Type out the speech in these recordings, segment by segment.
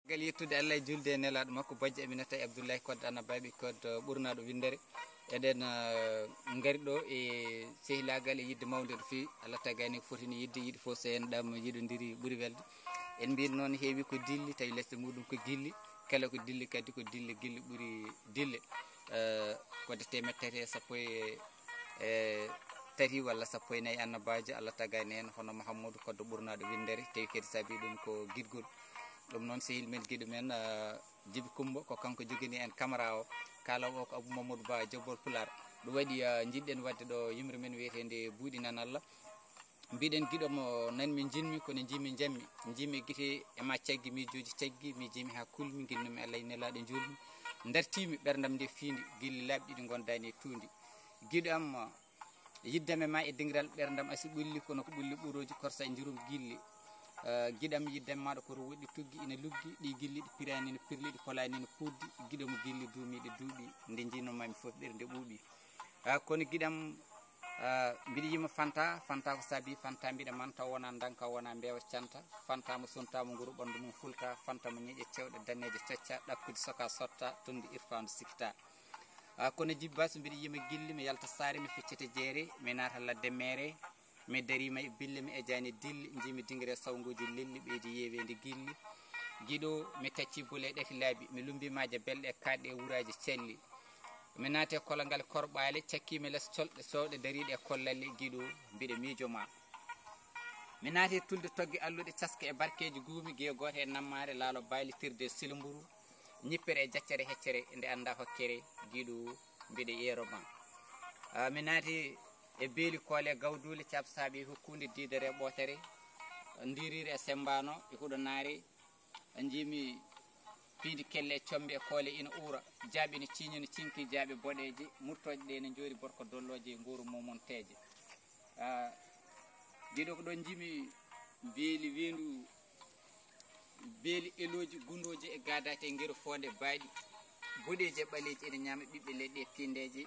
gal yettude Allah e julde nelaɗo makko bajji Aminata Abdoulaye Kodde Annabaɓe Kodde ɓurnaɗo windere eɗen gari ɗo e sehilagal e yidde mawde ɗo fewi Allah tagani fotini yidde yiɗi fof so en ɗam yiɗodiri ɓuuri welde en mbino noon heewi ko dilli tawi lesɗe muɗum ko gilli kala ko dilli kadi ko dille gilli ɓuuri dille kodde temettete 13 walla 14 annabajo Allah tagani hen hono Mahamadou Kodde ɓurnaɗo windere tawi kadi saabi ɗum ko guidgol ɗum noon sehil men guiɗo men Djiby Coumba ko kanko jogini en camara o kalawo o ko Abou Mamadou Ba jobbol Pular ɗum waɗi jiɗɗen wadde ɗo yimre men wiyetede buuɗi nan Allah mbiɗen guiɗomo nanmi jinmi kono jimi jammi jimi guite e ma caggi miijoji caggi mi jimi ha kulmi guinnumi Allah e nelaɗo julmi dartimi ɓerdam nde fiindi guilli laaɓi ɗiɗi gondani e tuundi guiɗo am yiddame ma e dingiral ɓerdam asi ɓulli kono ko ɓulli ɓuroji korsa e jirum gilli guiɗam yiddam maɗa koto woɗɗi tuggi ina luggi ɗi gilli ɗi pirani no pirli ɗi kolani no puddi guiɗomo gilli duumiɗe duuɓi nde jinomami foof ɓerde ɓuuɓi kono guiɗam mbiɗa yima fanta ko saabi fanta mbiɗa man taw wona danka wona mbewa canta fanta mo sontamo nguru ɓandu mum fulta fanta mo ñeƴe cewɗe daneje cocca ɗakkude soka sotta tonde irfandu sikkita kono Djiby Ba so mbiɗa yima gilli mi yalta saare mi feccete jeere mi naata ladde mere mi darima e bille mi ejani dilli jimi dinguere sawgoji lelli ɓeydi yewede gilli guiɗo mi tacci bole ɗati laabi mi lumbimaje belɗe e kaɗɗe e wuraji celli mi naate kolagal korɓale cakkimi less colɗe sowɗe dariɗe e kollalle guiɗo mbiɗa miijoma mi naate tulde toggue alluɗe caske e barkeji guumi guiye goto e nammare laalo baylitirde e silmburu ñippere e jaccere heccere nde anda hokkere guiɗo mbiɗa yeeroma mi naati e beeli koole gawdule caab saabi hokkude didere e ɓootere ndiriri e sembano e huɗo naari jimi piidi kelle e combe e koole ina uura jaaɓi ne ciñi no cinki jaaɓe boɗeje murtoje ɗe ne joori borko dolloje e nguru momonteje guiɗo ko ɗon jimi beeli wendu beeli eloji gundoji e gadate e gueru fonde baaɗi boɗeji e ɓaleji ene ñaama ɓiɓɓe leɗɗe e pindeje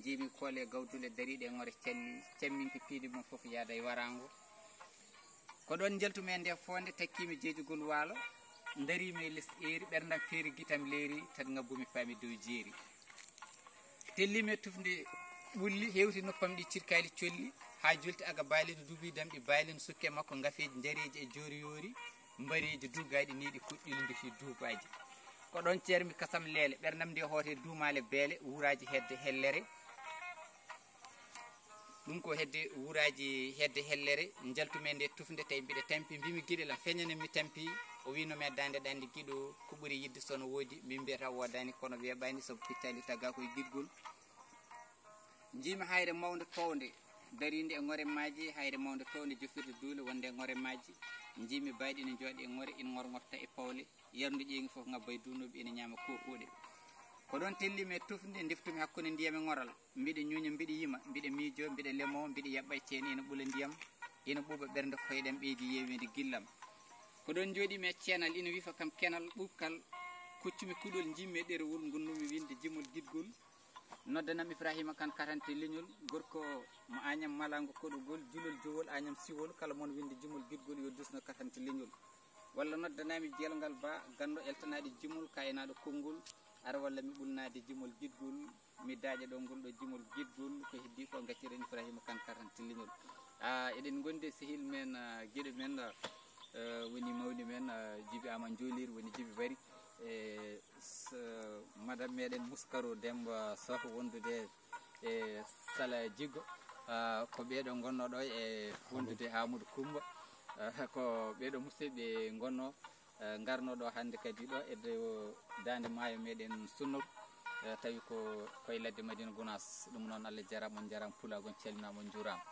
jimi koole gawdule dariɗe e ngore celli camminki piidi mum foof yaada e warango ko ɗon jaltumi nde fonde takkimi jeejugol waalo darima e less eeri ɓerdam feeri guitam leeri tan ngabbumi paami dow jeeri tellimi e tufde ɓulli hewti noppam ɗi cirkali colli ha julti aga baalino duuɓi damɗi baalino sukke makko gafeji jareji e joori yoori mbareji dugaɗi niɗi kuɗɗilndi fi duubaji ko ɗon ceermi kasam leele ɓerdam nde hoote duumale beele wuraji hedde hellere ɗum ko hedde wuraji hedde hellere jaltume nde tufde tawi mbiɗa tampi mbimi guiɗelam feñane mi tampi o winome dande ɗande guiɗo ko ɓuuri yidde sono woodi min mbiyata wodani kono weeɓani sabu piccali tagga koye guiɗgol jimi hayre mawde towde darinde e ngore maji hayre mawde towde jofirde duule wonde e ngore maji jimi bayɗi ne jooɗi e ngore ina ngorgotta e pawle yardu ƴeeŋi foof ngabba e dunoɓe ene ñaama kokuɗe ko ɗon tellimi e tufde deftumi hakkude ndiyam e ngoral mbiɗa ñuña mbiɗa yima mbiɗa miijo mbiɗa lemo mbiɗa yaɓɓa e ceeni ina ɓuula ndiyam ina ɓuuɓa ɓernde koyeɗam ɓeydi yewede gillam ko ɗon jooɗimi e ceenal ina wiifa kam kenal ɓukkal kuccumi kuɗol jimmi e ɗerewol gonnumi winde jimol guidgol noddanam Ibrahima Kane karante leñol gorko mo Agnam Malago koɗogol julol jowol Agnam Siwol kala moon winde jimol guidgol yo dusno karante leñol walla noddanami jeelgal Ba ganndo eltanaɗe jimol kaynaɗo konngol ara walla mi ɓulnade jimol guidgol mi daaƴa ɗo ngol ɗo jimol guidgol ko heddi ko gacciren Ibrahima Kane karante leñol eɗen gondi sehil men gueɗo men woni mawni men Djiby Ama Joliri woni Djiby Bari e madame meɗen Mouskaro Demba Sow wondude e Sala Jiggo ko ɓeeɗo gonno ɗo e wondude Amadou Coumba ko ɓeeɗo musidɓe gonno garno ɗo hande kadi ɗo e dande maayo meɗen Sunnour tawi ko koye ladde Madina Gounass ɗum noon Allah jarama on jarama pulago on calminama on juurama